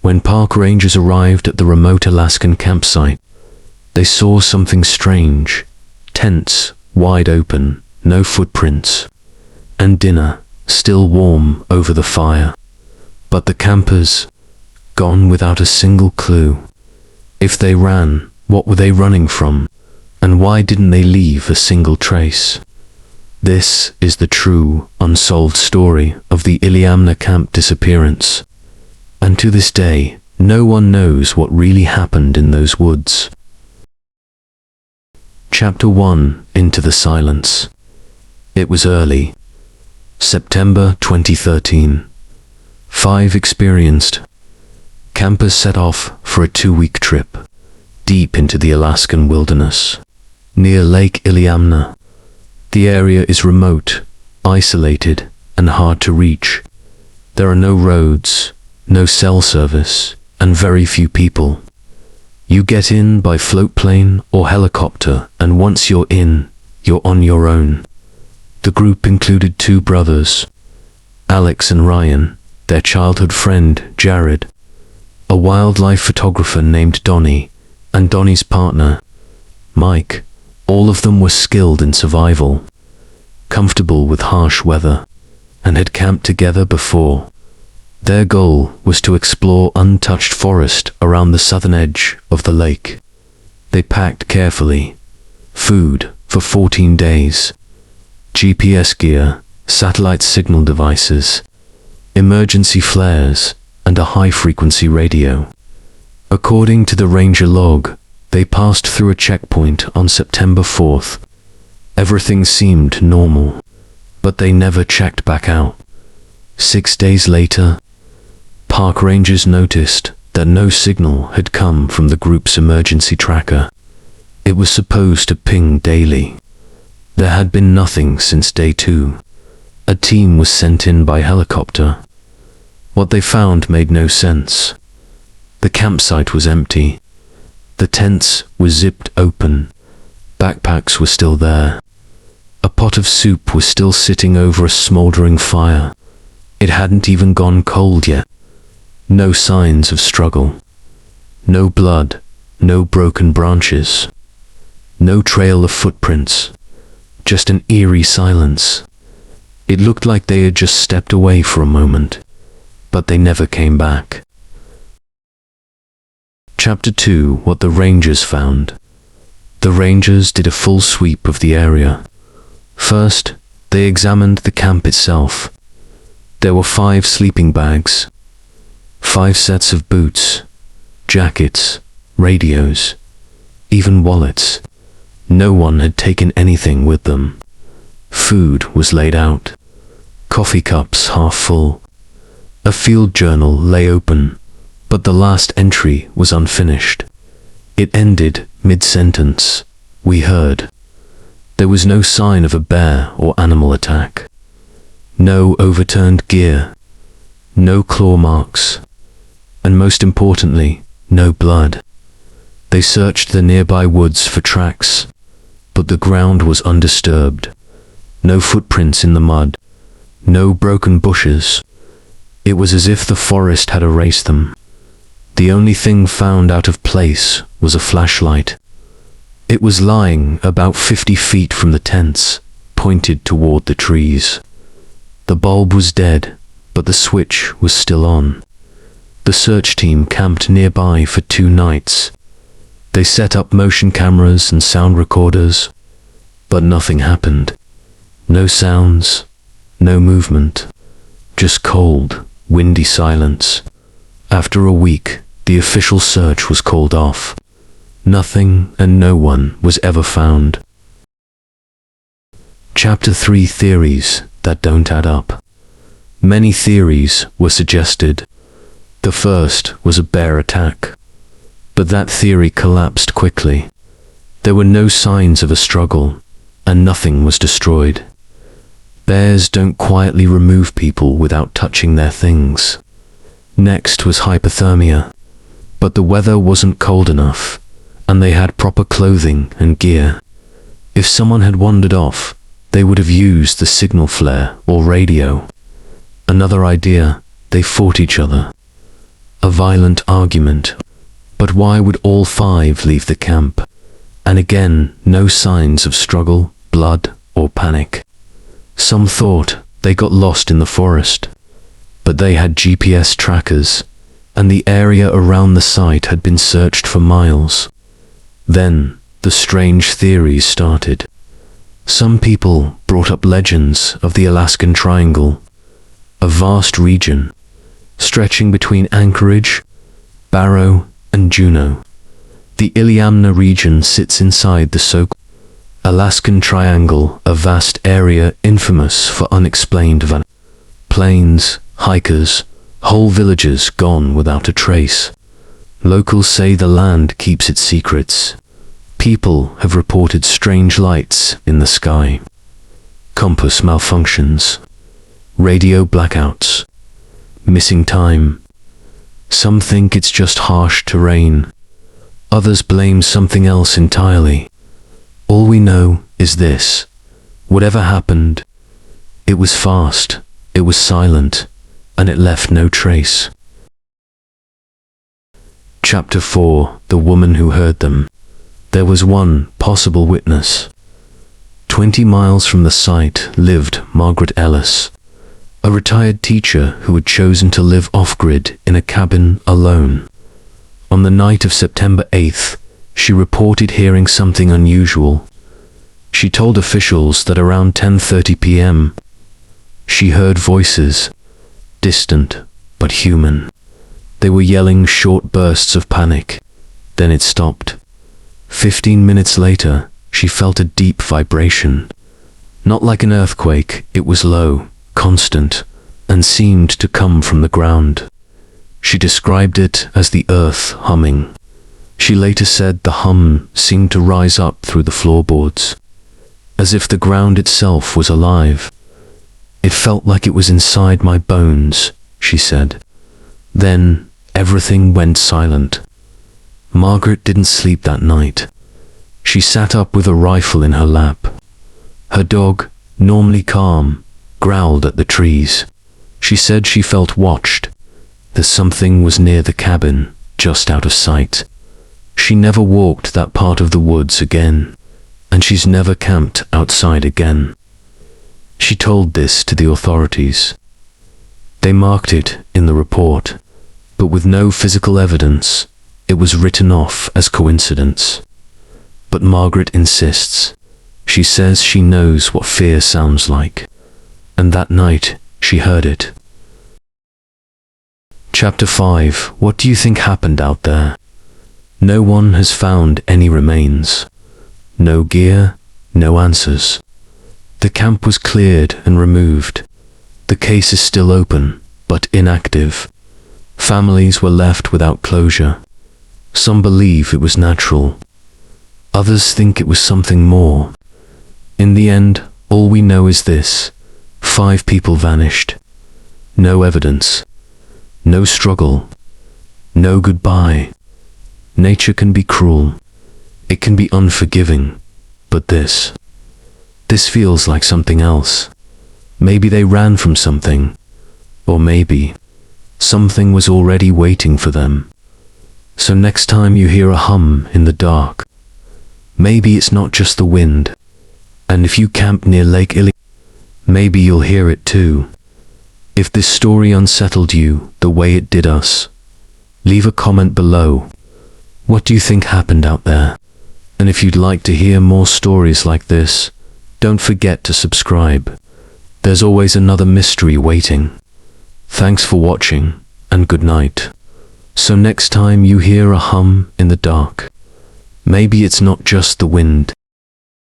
When park rangers arrived at the remote Alaskan campsite, they saw something strange. Tents wide open, no footprints, and dinner still warm over the fire. But the campers, gone without a single clue. If they ran, what were they running from? And why didn't they leave a single trace? This is the true, unsolved story of the Iliamna Camp Disappearance. And to this day, no one knows what really happened in those woods. Chapter 1. Into the Silence. It was early, September 2013. 5 experienced campers set off for a 2-week trip, deep into the Alaskan wilderness, near Lake Iliamna. The area is remote, isolated, and hard to reach. There are no roads, no cell service, and very few people. You get in by float plane or helicopter, and once you're in, you're on your own. The group included 2 brothers, Alex and Ryan, their childhood friend, Jared, a wildlife photographer named Donnie, and Donnie's partner, Mike. All of them were skilled in survival, comfortable with harsh weather, and had camped together before. Their goal was to explore untouched forest around the southern edge of the lake. They packed carefully, food for 14 days, GPS gear, satellite signal devices, emergency flares, and a high-frequency radio. According to the ranger log, they passed through a checkpoint on September 4th. Everything seemed normal, but they never checked back out. 6 days later, park rangers noticed that no signal had come from the group's emergency tracker. It was supposed to ping daily. There had been nothing since day 2. A team was sent in by helicopter. What they found made no sense. The campsite was empty. The tents were zipped open. Backpacks were still there. A pot of soup was still sitting over a smoldering fire. It hadn't even gone cold yet. No signs of struggle. No blood. No broken branches. No trail of footprints. Just an eerie silence. It looked like they had just stepped away for a moment, but they never came back. Chapter 2. What the Rangers found. The Rangers did a full sweep of the area. First, they examined the camp itself. There were 5 sleeping bags, 5 sets of boots, jackets, radios, even wallets. No one had taken anything with them. Food was laid out, coffee cups half full. A field journal lay open, but the last entry was unfinished. It ended mid-sentence. We heard. There was no sign of a bear or animal attack. No overturned gear. No claw marks. And most importantly, no blood. They searched the nearby woods for tracks, but the ground was undisturbed. No footprints in the mud. No broken bushes. It was as if the forest had erased them. The only thing found out of place was a flashlight. It was lying about 50 feet from the tents, pointed toward the trees. The bulb was dead, but the switch was still on. The search team camped nearby for 2 nights. They set up motion cameras and sound recorders, but nothing happened. No sounds, no movement, just cold, windy silence. After a week, the official search was called off. Nothing and no one was ever found. Chapter 3. Theories that don't add up. Many theories were suggested. The first was a bear attack, but that theory collapsed quickly. There were no signs of a struggle, and nothing was destroyed. Bears don't quietly remove people without touching their things. Next was hypothermia, but the weather wasn't cold enough, and they had proper clothing and gear. If someone had wandered off, they would have used the signal flare or radio. Another idea, they fought each other. A violent argument. But why would all 5 leave the camp? And again, no signs of struggle, blood, or panic. Some thought they got lost in the forest, but they had GPS trackers, and the area around the site had been searched for miles. Then, the strange theories started. Some people brought up legends of the Alaskan Triangle, a vast region stretching between Anchorage, Barrow, and Juneau. The Iliamna region sits inside the so-called Alaskan Triangle, a vast area infamous for unexplained planes, hikers, whole villages gone without a trace. Locals say the land keeps its secrets. People have reported strange lights in the sky, compass malfunctions, radio blackouts, missing time. Some think it's just harsh terrain. Others blame something else entirely. All we know is this: whatever happened, it was fast, it was silent, and it left no trace. Chapter 4: The Woman Who Heard Them. There was one possible witness. 20 miles from the site lived Margaret Ellis, a retired teacher who had chosen to live off-grid in a cabin alone. On the night of September 8th, she reported hearing something unusual. She told officials that around 10:30 p.m., she heard voices, distant but human. They were yelling short bursts of panic. Then it stopped. 15 minutes later, she felt a deep vibration. Not like an earthquake, it was low, constant, and seemed to come from the ground. She described it as the earth humming. She later said the hum seemed to rise up through the floorboards, as if the ground itself was alive. It felt like it was inside my bones, she said. Then everything went silent. Margaret didn't sleep that night. She sat up with a rifle in her lap. Her dog, normally calm, growled at the trees. She said she felt watched, that something was near the cabin, just out of sight. She never walked that part of the woods again, and she's never camped outside again. She told this to the authorities. They marked it in the report, but with no physical evidence. It was written off as coincidence. But Margaret insists. She says she knows what fear sounds like. And that night, she heard it. Chapter 5: What do you think happened out there? No one has found any remains. No gear, no answers. The camp was cleared and removed. The case is still open, but inactive. Families were left without closure. Some believe it was natural. Others think it was something more. In the end, all we know is this: 5 people vanished. No evidence. No struggle. No goodbye. Nature can be cruel. It can be unforgiving. But this feels like something else. Maybe they ran from something. Or maybe something was already waiting for them. So next time you hear a hum in the dark, maybe it's not just the wind. And if you camp near Lake Iliamna, maybe you'll hear it too. If this story unsettled you the way it did us, leave a comment below. What do you think happened out there? And if you'd like to hear more stories like this, don't forget to subscribe. There's always another mystery waiting. Thanks for watching, and good night. So next time you hear a hum in the dark, maybe it's not just the wind.